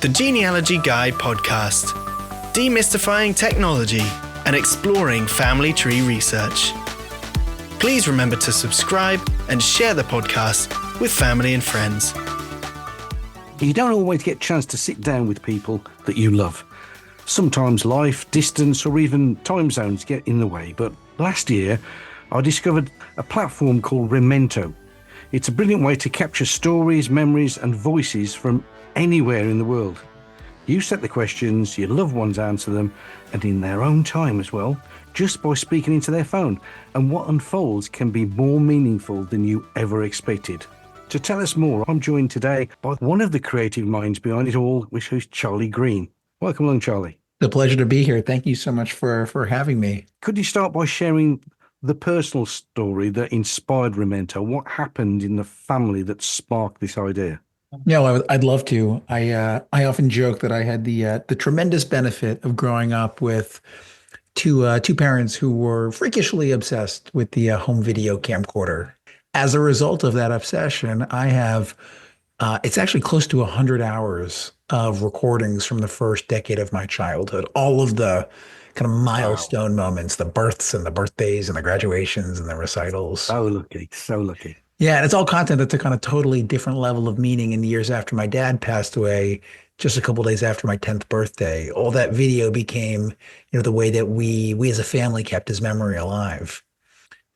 the Genealogy Guy podcast, demystifying technology and exploring family tree research. Please remember to subscribe and share the podcast with family and friends. You don't always get a chance to sit down with people that you love. Sometimes life, distance, or even time zones get in the way. But last year, I discovered a platform called Remento. It's a brilliant way to capture stories, memories, and voices from anywhere in the world. You set the questions, your loved ones answer them, and in their own time as well, just by speaking into their phone. And what unfolds can be more meaningful than you ever expected. To tell us more, I'm joined today by one of the creative minds behind it all, which is Charlie Greene. Welcome along, Charlie. It's a pleasure to be here. Thank you so much for having me. Could you start by sharing the personal story that inspired Remento? What happened in the family that sparked this idea? No, I'd love to. I often joke that I had the tremendous benefit of growing up with two parents who were freakishly obsessed with the home video camcorder. As a result of that obsession, I have it's actually close to 100 hours of recordings from the first decade of my childhood. All of the kind of milestone moments, the births and the birthdays and the graduations and the recitals. So lucky, so lucky. Yeah, and it's all content that took on a totally different level of meaning in the years after my dad passed away, just a couple of days after my 10th birthday. All that video became, the way that we as a family kept his memory alive.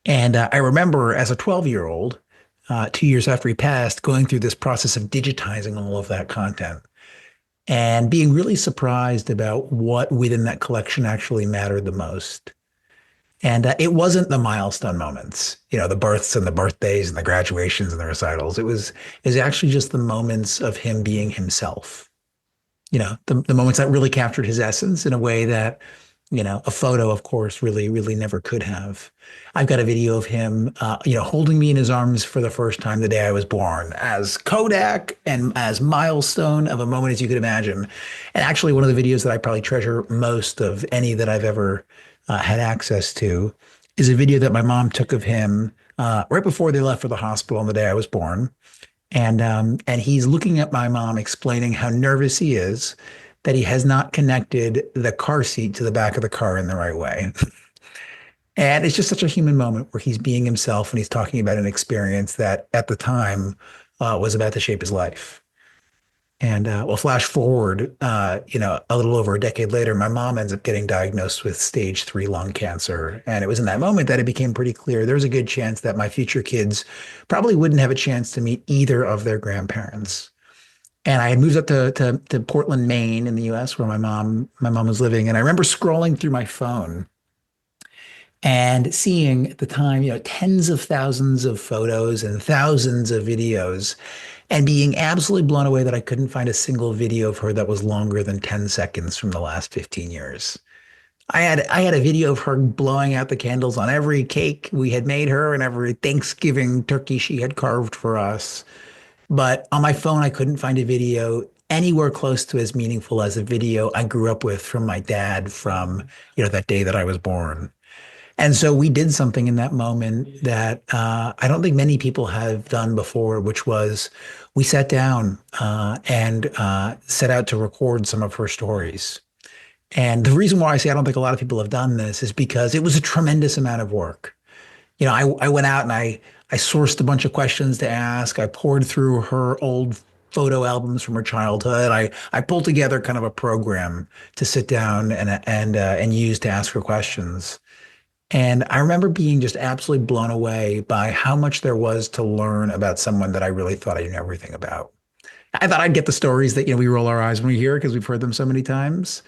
And I remember as a 12-year-old, 2 years after he passed, going through this process of digitizing all of that content and being really surprised about what within that collection actually mattered the most. And it wasn't the milestone moments, the births and the birthdays and the graduations and the recitals. It was actually just the moments of him being himself. The moments that really captured his essence in a way that, a photo, of course, really, really never could have. I've got a video of him, holding me in his arms for the first time the day I was born, as Kodak and as milestone of a moment as you could imagine. And actually, one of the videos that I probably treasure most of any that I've ever had access to is a video that my mom took of him right before they left for the hospital on the day I was born. And he's looking at my mom, explaining how nervous he is that he has not connected the car seat to the back of the car in the right way. And it's just such a human moment where he's being himself and he's talking about an experience that at the time was about to shape his life. And we'll flash forward, a little over a decade later, my mom ends up getting diagnosed with stage 3 lung cancer. And it was in that moment that it became pretty clear there's a good chance that my future kids probably wouldn't have a chance to meet either of their grandparents. And I had moved up to Portland, Maine in the US where my mom was living. And I remember scrolling through my phone and seeing at the time, tens of thousands of photos and thousands of videos and being absolutely blown away that I couldn't find a single video of her that was longer than 10 seconds from the last 15 years. I had a video of her blowing out the candles on every cake we had made her and every Thanksgiving turkey she had carved for us. But on my phone, I couldn't find a video anywhere close to as meaningful as a video I grew up with from my dad from, that day that I was born. And so we did something in that moment that I don't think many people have done before, which was we sat down and set out to record some of her stories. And the reason why I say I don't think a lot of people have done this is because it was a tremendous amount of work. I went out and I sourced a bunch of questions to ask. I poured through her old photo albums from her childhood. I pulled together kind of a program to sit down and use to ask her questions. And I remember being just absolutely blown away by how much there was to learn about someone that I really thought I knew everything about. I thought I'd get the stories that, we roll our eyes when we hear because we've heard them so many times.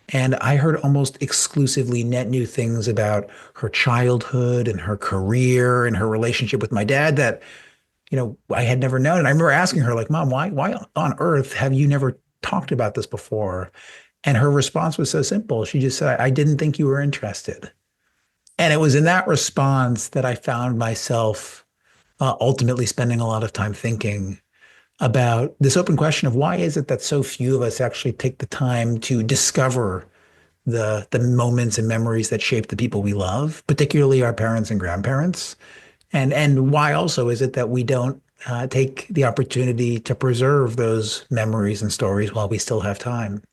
And I heard almost exclusively net new things about her childhood and her career and her relationship with my dad that, I had never known. And I remember asking her, like, Mom, why on earth have you never talked about this before? And her response was so simple. She just said, I didn't think you were interested. And it was in that response that I found myself ultimately spending a lot of time thinking about this open question of why is it that so few of us actually take the time to discover the moments and memories that shape the people we love, particularly our parents and grandparents. And why also is it that we don't take the opportunity to preserve those memories and stories while we still have time.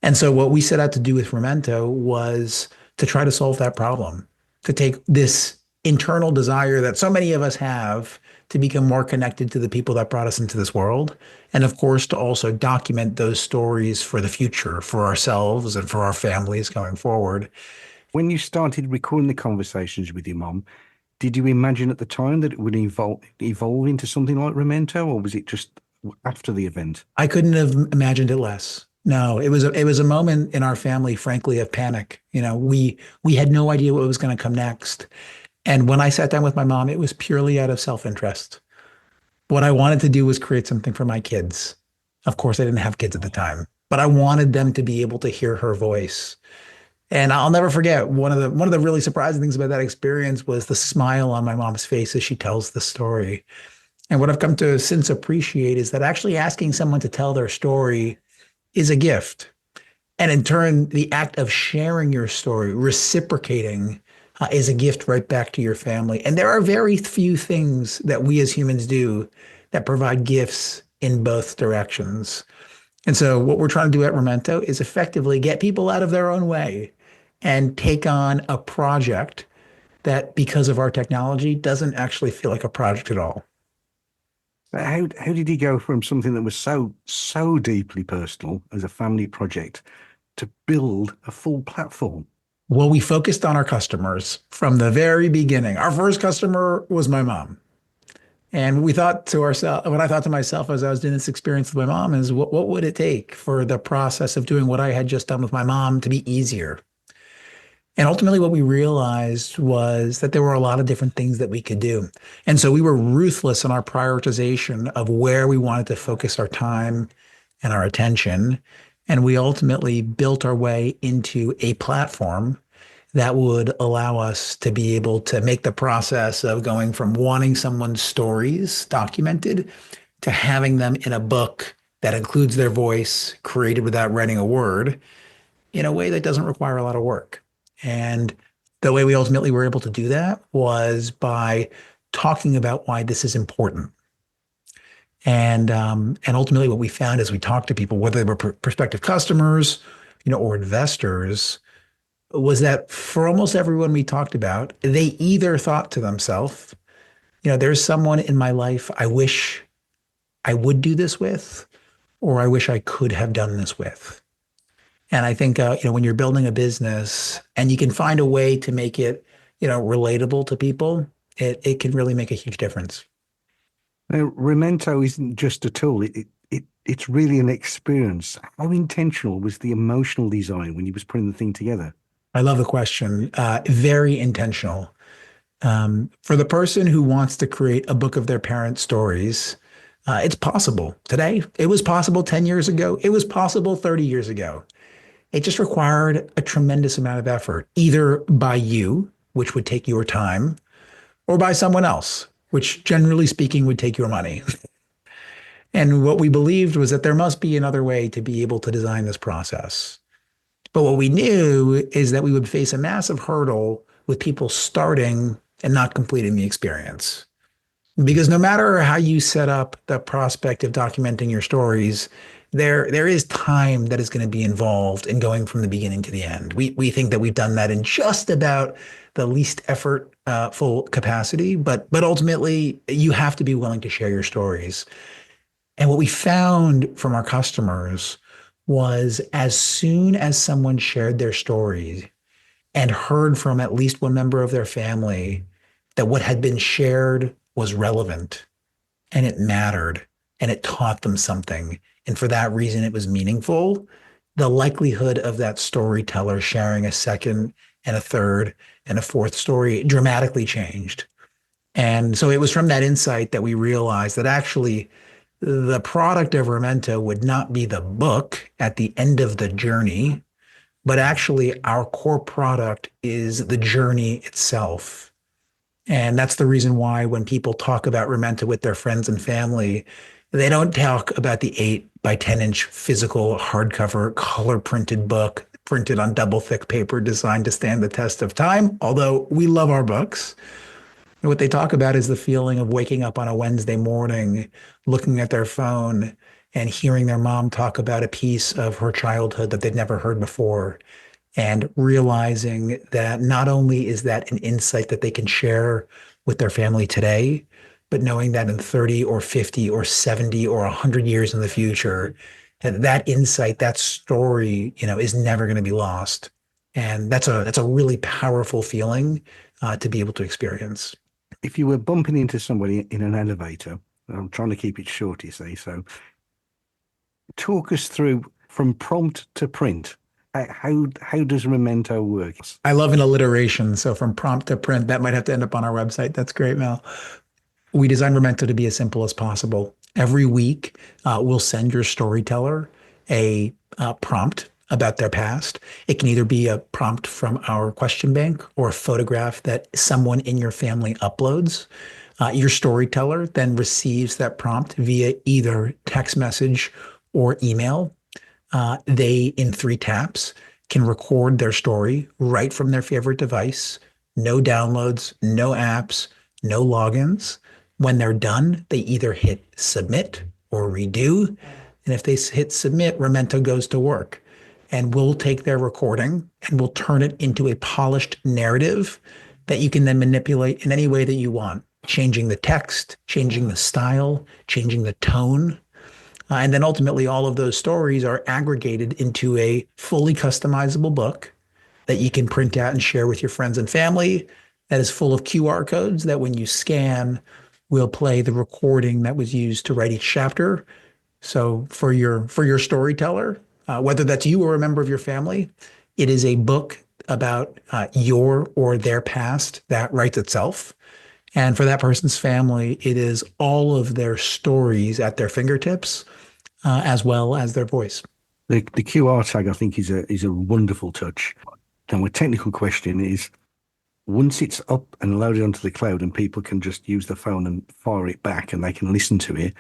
And so what we set out to do with Remento was to try to solve that problem, to take this internal desire that so many of us have to become more connected to the people that brought us into this world. And of course, to also document those stories for the future, for ourselves and for our families going forward. When you started recording the conversations with your mom, did you imagine at the time that it would evolve into something like Remento, or was it just after the event? I couldn't have imagined it less. No, it was a moment in our family, frankly, of panic. We had no idea what was going to come next. And when I sat down with my mom, it was purely out of self-interest. What I wanted to do was create something for my kids. Of course, I didn't have kids at the time, but I wanted them to be able to hear her voice. And I'll never forget one of the really surprising things about that experience was the smile on my mom's face as she tells the story. And what I've come to since appreciate is that actually asking someone to tell their story is a gift. And in turn, the act of sharing your story, reciprocating, is a gift right back to your family. And there are very few things that we as humans do that provide gifts in both directions. And so what we're trying to do at Remento is effectively get people out of their own way and take on a project that, because of our technology, doesn't actually feel like a project at all. But how did you go from something that was so deeply personal as a family project to build a full platform? Well, we focused on our customers from the very beginning. Our first customer was my mom. And we thought to ourselves, what I thought to myself as I was doing this experience with my mom is what would it take for the process of doing what I had just done with my mom to be easier? And ultimately, what we realized was that there were a lot of different things that we could do. And so we were ruthless in our prioritization of where we wanted to focus our time and our attention. And we ultimately built our way into a platform that would allow us to be able to make the process of going from wanting someone's stories documented to having them in a book that includes their voice, created without writing a word, in a way that doesn't require a lot of work. And the way we ultimately were able to do that was by talking about why this is important. And ultimately what we found as we talked to people, whether they were prospective customers, or investors, was that for almost everyone we talked about, they either thought to themselves, there's someone in my life I wish I would do this with, or I wish I could have done this with. And I think, when you're building a business and you can find a way to make it, relatable to people, it can really make a huge difference. Now, Remento isn't just a tool. It's really an experience. How intentional was the emotional design when you was putting the thing together? I love the question. Very intentional. For the person who wants to create a book of their parents' stories, it's possible today. It was possible 10 years ago. It was possible 30 years ago. It just required a tremendous amount of effort, either by you, which would take your time, or by someone else, which generally speaking would take your money. And what we believed was that there must be another way to be able to design this process. But what we knew is that we would face a massive hurdle with people starting and not completing the experience. Because no matter how you set up the prospect of documenting your stories, there is time that is going to be involved in going from the beginning to the end. We think that we've done that in just about the least effort full capacity, but ultimately you have to be willing to share your stories. And what we found from our customers was as soon as someone shared their story and heard from at least one member of their family that what had been shared was relevant and it mattered and it taught them something, and for that reason it was meaningful, the likelihood of that storyteller sharing a second and a third and a fourth story dramatically changed. And so it was from that insight that we realized that actually the product of Remento would not be the book at the end of the journey, but actually our core product is the journey itself. And that's the reason why when people talk about Remento with their friends and family, they don't talk about the 8 by 10-inch physical hardcover color printed book printed on double thick paper designed to stand the test of time, although we love our books. And what they talk about is the feeling of waking up on a Wednesday morning, looking at their phone and hearing their mom talk about a piece of her childhood that they'd never heard before, and realizing that not only is that an insight that they can share with their family today, but knowing that in 30 or 50 or 70 or 100 years in the future, that insight, that story, is never going to be lost. And that's a really powerful feeling to be able to experience. If you were bumping into somebody in an elevator, I'm trying to keep it short, you see, so talk us through from prompt to print. How does Remento work? I love an alliteration. So from prompt to print, that might have to end up on our website. That's great, Mel. We designed Remento to be as simple as possible. Every week, we'll send your storyteller a prompt about their past. It can either be a prompt from our question bank or a photograph that someone in your family uploads. Your storyteller then receives that prompt via either text message or email. They, in 3 taps, can record their story right from their favorite device. No downloads, no apps, no logins. When they're done, they either hit submit or redo. And if they hit submit, Remento goes to work. And we'll take their recording and we'll turn it into a polished narrative that you can then manipulate in any way that you want, changing the text, changing the style, changing the tone. And then ultimately, all of those stories are aggregated into a fully customizable book that you can print out and share with your friends and family, that is full of QR codes that when you scan, will play the recording that was used to write each chapter. So for your storyteller, whether that's you or a member of your family, it is a book about your or their past that writes itself. And for that person's family, it is all of their stories at their fingertips, as well as their voice. The QR tag, I think, is a wonderful touch. Now, my technical question is, once it's up and loaded onto the cloud and people can just use the phone and fire it back and they can listen to it,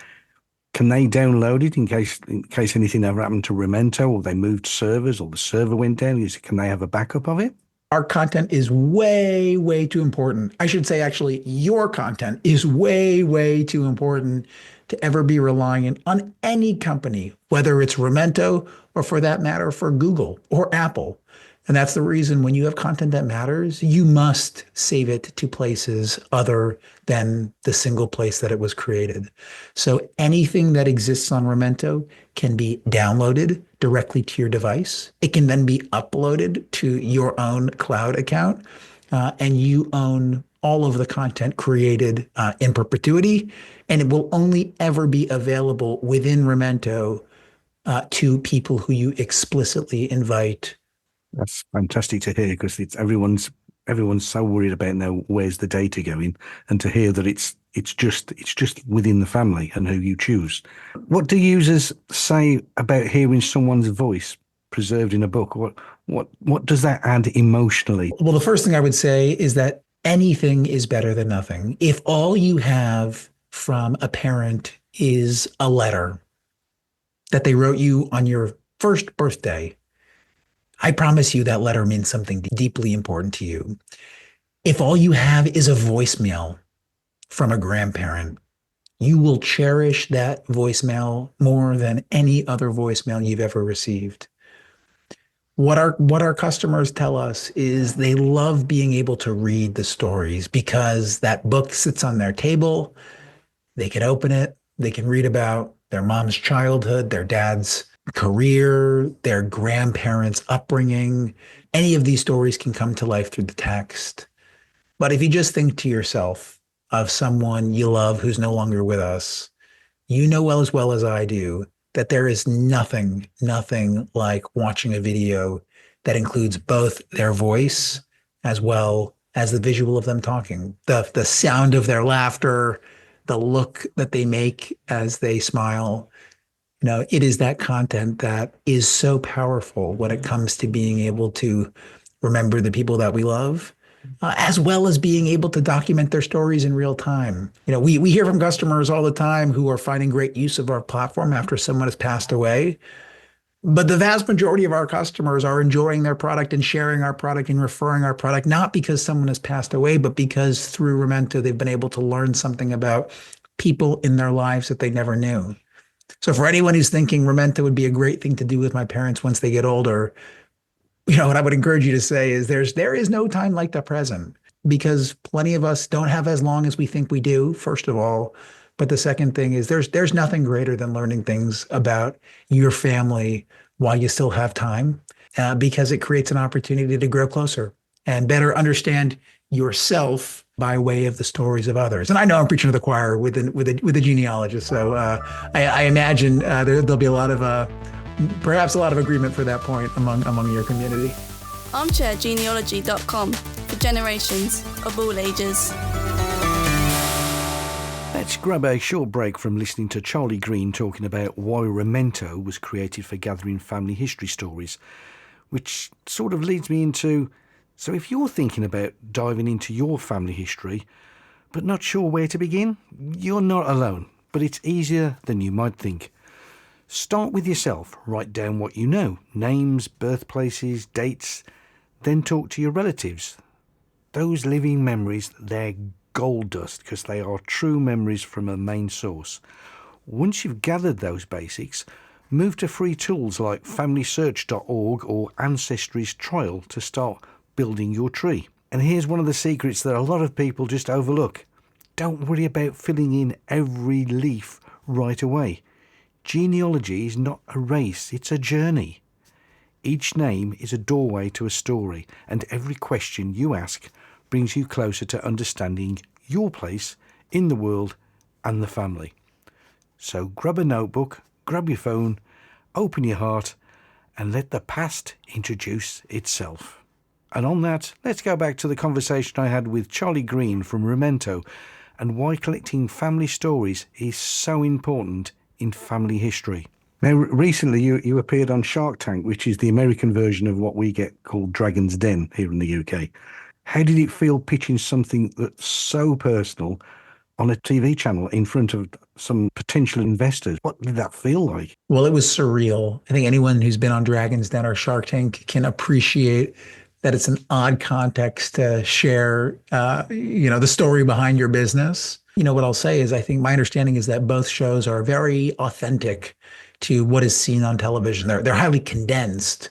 can they download it in case anything ever happened to Remento or they moved servers or the server went down? Can they have a backup of it? Our content is way, way too important. I should say, actually, your content is way, way too important to ever be reliant on any company, whether it's Remento or, for that matter, for Google or Apple. And that's the reason when you have content that matters, you must save it to places other than the single place that it was created. So anything that exists on Remento can be downloaded directly to your device. It can then be uploaded to your own cloud account, and you own all of the content created in perpetuity, and it will only ever be available within Remento to people who you explicitly invite. That's fantastic to hear, because everyone's so worried about now where's the data going, and to hear that it's just within the family and who you choose. What do users say about hearing someone's voice preserved in a book? What does that add emotionally? Well, the first thing I would say is that anything is better than nothing. If all you have from a parent is a letter that they wrote you on your first birthday, I promise you that letter means something deeply important to you. If all you have is a voicemail from a grandparent, you will cherish that voicemail more than any other voicemail you've ever received. What our customers tell us is they love being able to read the stories because that book sits on their table. They can open it. They can read about their mom's childhood, their dad's career, their grandparents' upbringing. Any of these stories can come to life through the text. But if you just think to yourself of someone you love who's no longer with us, you know as well as I do that there is nothing like watching a video that includes both their voice as well as the visual of them talking, the sound of their laughter, the look that they make as they smile. It is that content that is so powerful when it comes to being able to remember the people that we love, as well as being able to document their stories in real time. We hear from customers all the time who are finding great use of our platform after someone has passed away. But the vast majority of our customers are enjoying their product and sharing our product and referring our product, not because someone has passed away, but because through Remento, they've been able to learn something about people in their lives that they never knew. So for anyone who's thinking Remento would be a great thing to do with my parents once they get older, what I would encourage you to say is there is no time like the present, because plenty of us don't have as long as we think we do, first of all. But the second thing is there's nothing greater than learning things about your family while you still have time, because it creates an opportunity to grow closer and better understand yourself by way of the stories of others. And I know I'm preaching to the choir with a genealogist, so I imagine there'll be perhaps a lot of agreement for that point among your community. ArmchairGenealogy.com for generations of all ages. Let's grab a short break from listening to Charlie Greene talking about why Remento was created for gathering family history stories, which sort of leads me into, so if you're thinking about diving into your family history, but not sure where to begin, you're not alone, but it's easier than you might think. Start with yourself, write down what you know, names, birthplaces, dates, then talk to your relatives. Those living memories, they're gold dust because they are true memories from a main source. Once you've gathered those basics, move to free tools like familysearch.org or Ancestry's Trial to start building your tree. And here's one of the secrets that a lot of people just overlook. Don't worry about filling in every leaf right away. Genealogy is not a race, it's a journey. Each name is a doorway to a story, and every question you ask brings you closer to understanding your place in the world and the family. So grab a notebook, grab your phone, open your heart, and let the past introduce itself. And on that, let's go back to the conversation I had with Charlie Greene from Remento and why collecting family stories is so important in family history. Now, recently you appeared on Shark Tank, which is the American version of what we get called Dragon's Den here in the UK. How did it feel pitching something that's so personal on a TV channel in front of some potential investors? What did that feel like? Well, it was surreal. I think anyone who's been on Dragon's Den or Shark Tank can appreciate that it's an odd context to share, the story behind your business. What I'll say is I think my understanding is that both shows are very authentic to what is seen on television. They're highly condensed,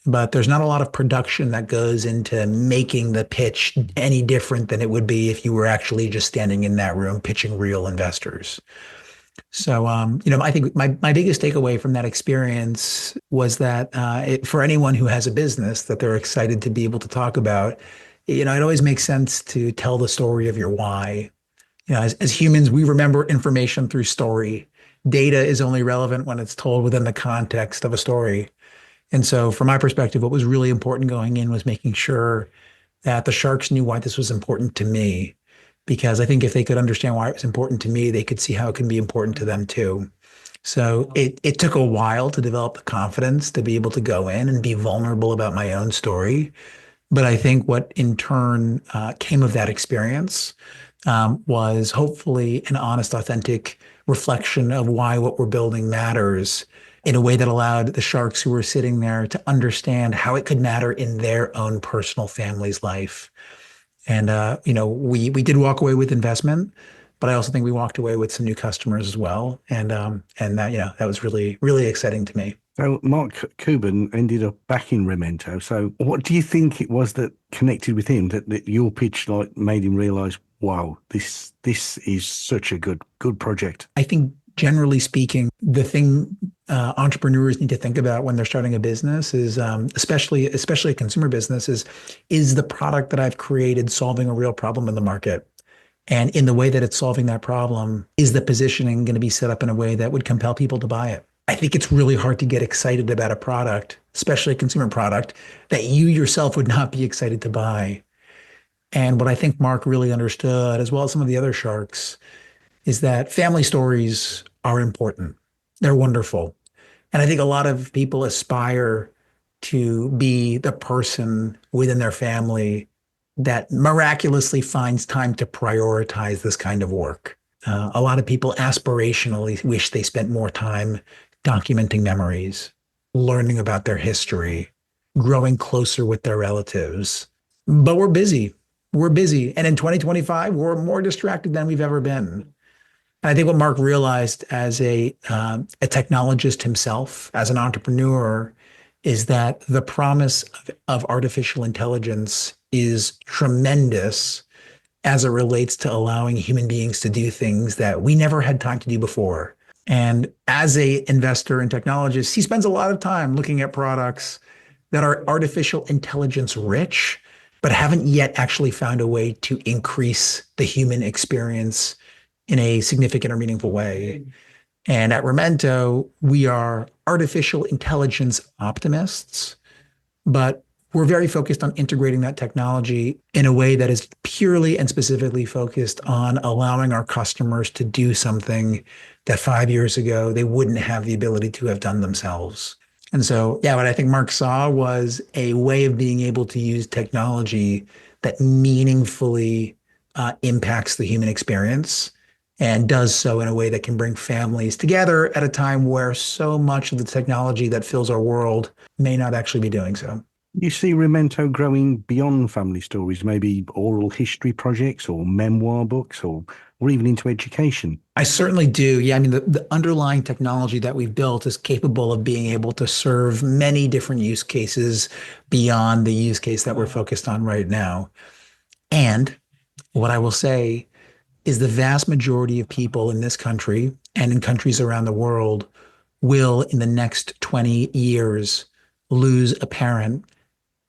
but there's not a lot of production that goes into making the pitch any different than it would be if you were actually just standing in that room pitching real investors. So, I think my biggest takeaway from that experience was that for anyone who has a business that they're excited to be able to talk about, it always makes sense to tell the story of your why. As humans, we remember information through story. Data is only relevant when it's told within the context of a story. And so from my perspective, what was really important going in was making sure that the Sharks knew why this was important to me. Because I think if they could understand why it was important to me, they could see how it can be important to them too. So it took a while to develop the confidence to be able to go in and be vulnerable about my own story. But I think what in turn came of that experience was hopefully an honest, authentic reflection of why what we're building matters in a way that allowed the Sharks who were sitting there to understand how it could matter in their own personal family's life. And, we did walk away with investment, but I also think we walked away with some new customers as well. And that was really, really exciting to me. So Mark Cuban ended up back in Remento. So what do you think it was that connected with him that your pitch made him realize, wow, this is such a good project? I think generally speaking, the thing entrepreneurs need to think about when they're starting a business is, especially a consumer business, is the product that I've created solving a real problem in the market? And in the way that it's solving that problem, is the positioning going to be set up in a way that would compel people to buy it? I think it's really hard to get excited about a product, especially a consumer product, that you yourself would not be excited to buy. And what I think Mark really understood, as well as some of the other Sharks, is that family stories are important. They're wonderful. And I think a lot of people aspire to be the person within their family that miraculously finds time to prioritize this kind of work. A lot of people aspirationally wish they spent more time documenting memories learning about their history, growing closer with their relatives. But we're busy. We're busy. And in 2025, we're more distracted than we've ever been. And I think what Mark realized as a technologist himself, as an entrepreneur, is that the promise of artificial intelligence is tremendous as it relates to allowing human beings to do things that we never had time to do before. And as a investor and technologist, he spends a lot of time looking at products that are artificial intelligence rich, but haven't yet actually found a way to increase the human experience in a significant or meaningful way. And at Remento, we are artificial intelligence optimists, but we're very focused on integrating that technology in a way that is purely and specifically focused on allowing our customers to do something that 5 years ago they wouldn't have the ability to have done themselves. And so, yeah, what I think Mark saw was a way of being able to use technology that meaningfully impacts the human experience and does so in a way that can bring families together at a time where so much of the technology that fills our world may not actually be doing so. You see Remento growing beyond family stories, maybe oral history projects or memoir books or even into education? I certainly do. Yeah, I mean, the underlying technology that we've built is capable of being able to serve many different use cases beyond the use case that we're focused on right now. And what I will say is the vast majority of people in this country and in countries around the world will, in the next 20 years, lose a parent,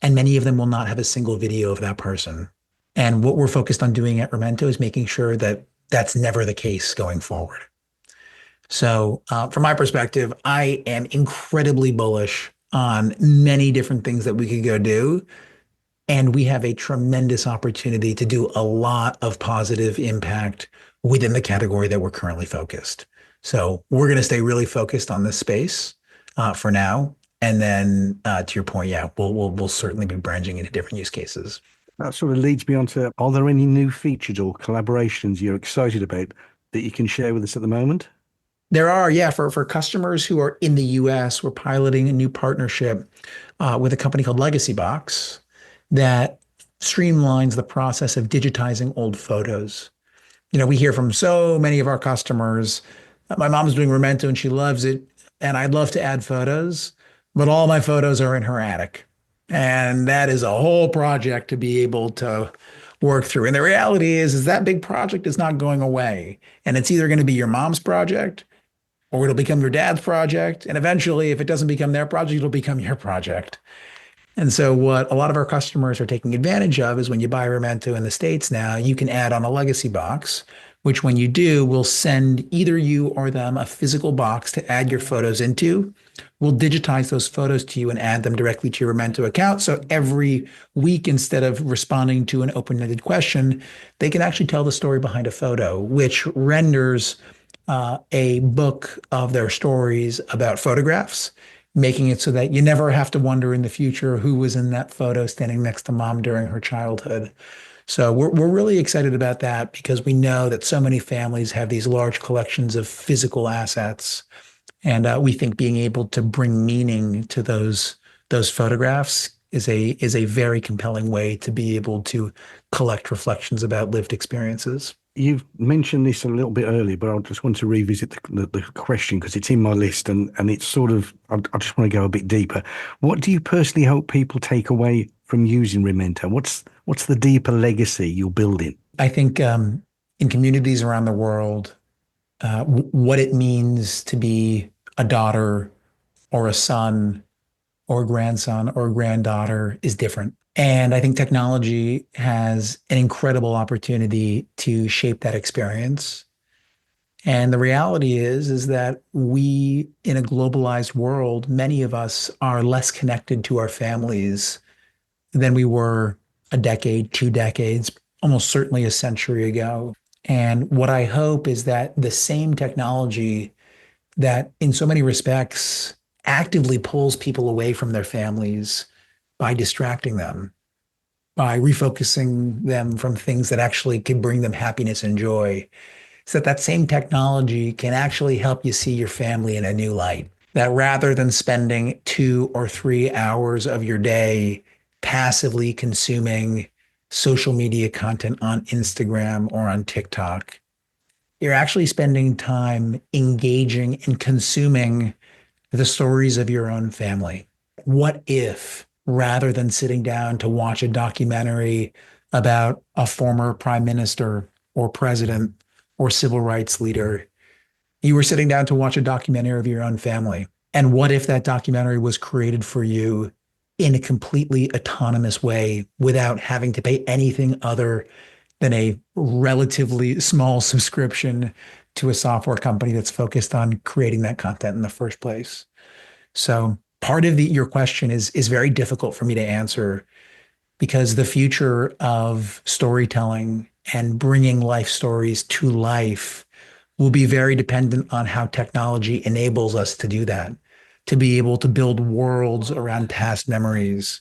and many of them will not have a single video of that person. And what we're focused on doing at Remento is making sure that that's never the case going forward. So from my perspective, I am incredibly bullish on many different things that we could go do. And we have a tremendous opportunity to do a lot of positive impact within the category that we're currently focused. So we're going to stay really focused on this space for now. And then to your point, yeah, we'll certainly be branching into different use cases. That sort of leads me on to, are there any new features or collaborations you're excited about that you can share with us at the moment? There are, yeah. For customers who are in the US, we're piloting a new partnership with a company called Legacy Box that streamlines the process of digitizing old photos. You know, we hear from so many of our customers, my mom's doing Remento and she loves it, and I'd love to add photos, but all my photos are in her attic. And that is a whole project to be able to work through. And the reality is that big project is not going away. And it's either going to be your mom's project or it'll become your dad's project. And eventually, if it doesn't become their project, it'll become your project. And so what a lot of our customers are taking advantage of is when you buy Remento in the States now, you can add on a legacy box, which when you do, will send either you or them a physical box to add your photos into. We'll digitize those photos to you and add them directly to your Remento account. So every week, instead of responding to an open-ended question, they can actually tell the story behind a photo, which renders a book of their stories about photographs, making it so that you never have to wonder in the future who was in that photo standing next to mom during her childhood. So we're really excited about that because we know that so many families have these large collections of physical assets. And we think being able to bring meaning to those photographs is a very compelling way to be able to collect reflections about lived experiences. You've mentioned this a little bit earlier, but I just want to revisit the question because it's in my list and it's sort of, I just want to go a bit deeper. What do you personally hope people take away from using Remento? What's the deeper legacy you're building? I think in communities around the world, what it means to be a daughter or a son or a grandson or a granddaughter is different. And I think technology has an incredible opportunity to shape that experience. And the reality is that we, in a globalized world, many of us are less connected to our families than we were a decade, 2 decades, almost certainly a century ago. And what I hope is that the same technology that in so many respects actively pulls people away from their families by distracting them, by refocusing them from things that actually can bring them happiness and joy, so that same technology can actually help you see your family in a new light. that rather than spending 2 or 3 hours of your day passively consuming social media content on Instagram or on TikTok, you're actually spending time engaging and consuming the stories of your own family. What if, rather than sitting down to watch a documentary about a former prime minister or president or civil rights leader, you were sitting down to watch a documentary of your own family? And what if that documentary was created for you in a completely autonomous way without having to pay anything other than a relatively small subscription to a software company that's focused on creating that content in the first place? So part of your question is very difficult for me to answer, because the future of storytelling and bringing life stories to life will be very dependent on how technology enables us to do that, to be able to build worlds around past memories.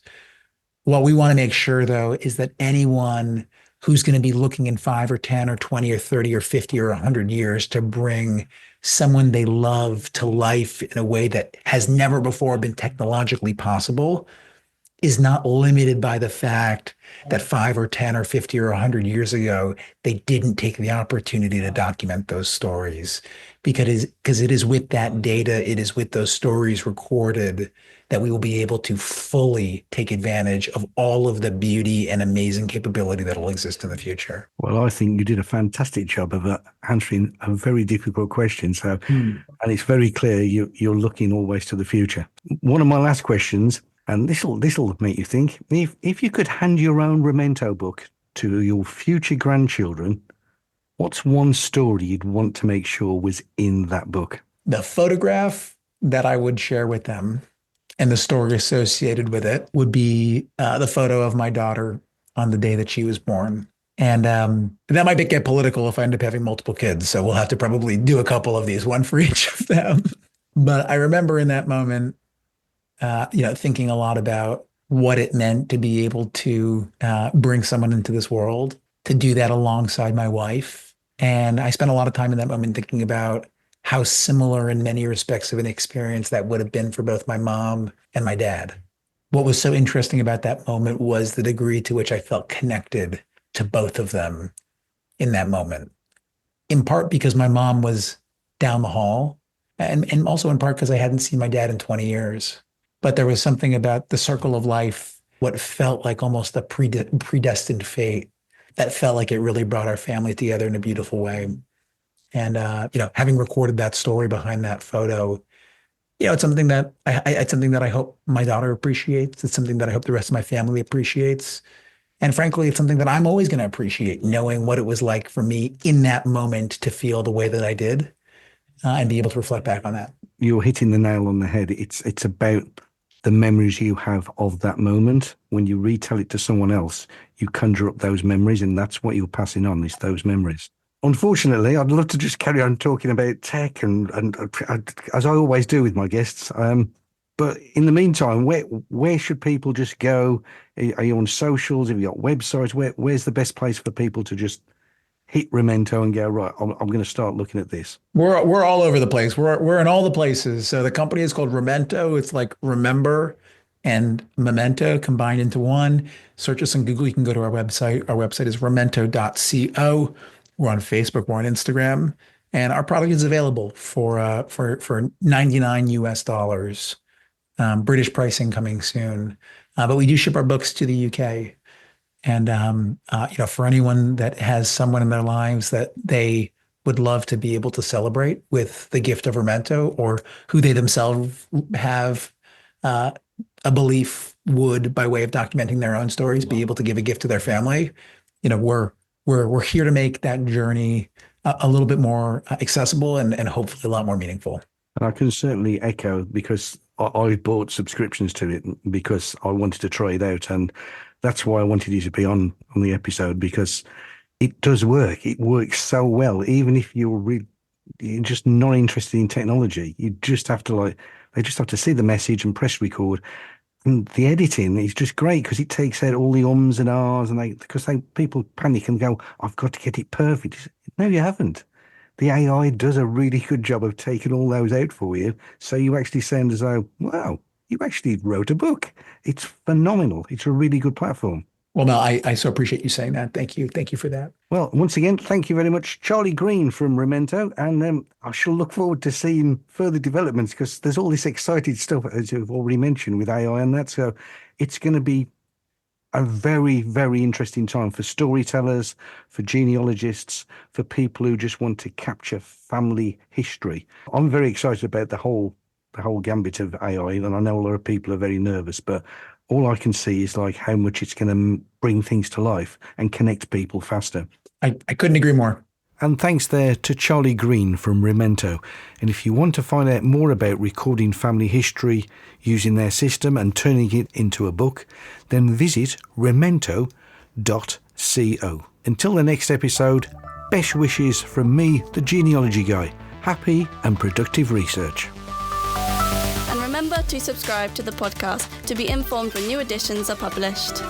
What we want to make sure, though, is that anyone who's going to be looking in 5 or 10 or 20 or 30 or 50 or 100 years to bring someone they love to life in a way that has never before been technologically possible is not limited by the fact that 5 or 10 or 50 or 100 years ago, they didn't take the opportunity to document those stories. Because it is with that data, it is with those stories recorded, that we will be able to fully take advantage of all of the beauty and amazing capability that will exist in the future. Well, I think you did a fantastic job of answering a very difficult question. So, and it's very clear you're looking always to the future. One of my last questions, and this'll make you think, if you could hand your own Remento book to your future grandchildren, what's one story you'd want to make sure was in that book? The photograph that I would share with them and the story associated with it would be the photo of my daughter on the day that she was born. And that might get political if I end up having multiple kids. So we'll have to probably do a couple of these, one for each of them. But I remember in that moment, thinking a lot about what it meant to be able to bring someone into this world, to do that alongside my wife. And I spent a lot of time in that moment thinking about how similar in many respects of an experience that would have been for both my mom and my dad. What was so interesting about that moment was the degree to which I felt connected to both of them in that moment, in part because my mom was down the hall, and also in part because I hadn't seen my dad in 20 years. But there was something about the circle of life, what felt like almost a predestined fate, that felt like it really brought our family together in a beautiful way. And having recorded that story behind that photo, it's something that I hope my daughter appreciates. It's something that I hope the rest of my family appreciates. And frankly, it's something that I'm always going to appreciate, knowing what it was like for me in that moment to feel the way that I did, and be able to reflect back on that. You're hitting the nail on the head. It's about the memories you have of that moment. When you retell it to someone else, you conjure up those memories, and that's what you're passing on, is those memories. Unfortunately, I'd love to just carry on talking about tech and as I always do with my guests. But in the meantime, where should people just go? Are you on socials? Have you got websites? Where's the best place for people to just hit Remento and go, right, I'm going to start looking at this? We're all over the place. We're in all the places. So the company is called Remento. It's like remember and memento combined into one. Search us on Google. You can go to our website. Our website is remento.co. We're on Facebook. We're on Instagram. And our product is available for $99 US. British pricing coming soon. But we do ship our books to the UK. And, for anyone that has someone in their lives that they would love to be able to celebrate with the gift of Remento, or who they themselves have a belief would, by way of documenting their own stories, be able to give a gift to their family, we're here to make that journey a little bit more accessible and hopefully a lot more meaningful. And I can certainly echo, because I bought subscriptions to it because I wanted to try it out. And that's why I wanted you to be on the episode, because it does work. It works so well. Even if you're just not interested in technology, you just have to they just have to see the message and press record. And the editing is just great, because it takes out all the ums and ahs, and people panic and go, I've got to get it perfect. No, you haven't. the AI does a really good job of taking all those out for you. So you actually sound as though, wow, you actually wrote a book. It's phenomenal. It's a really good platform. Well, no, I so appreciate you saying that. Thank you. Thank you for that. Well, once again, thank you very much, Charlie Greene from Remento. And I shall look forward to seeing further developments because there's all this exciting stuff, as you've already mentioned, with AI and that. So it's going to be a very, very interesting time for storytellers, for genealogists, for people who just want to capture family history. I'm very excited about the whole gambit of AI, and I know a lot of people are very nervous, but all I can see is like how much it's going to bring things to life and connect people faster. I couldn't agree more. And thanks there to Charlie Greene from Remento. And if you want to find out more about recording family history using their system and turning it into a book, then visit remento.co. Until the next episode, best wishes from me, the Genealogy Guy. Happy and productive research. And remember to subscribe to the podcast to be informed when new editions are published.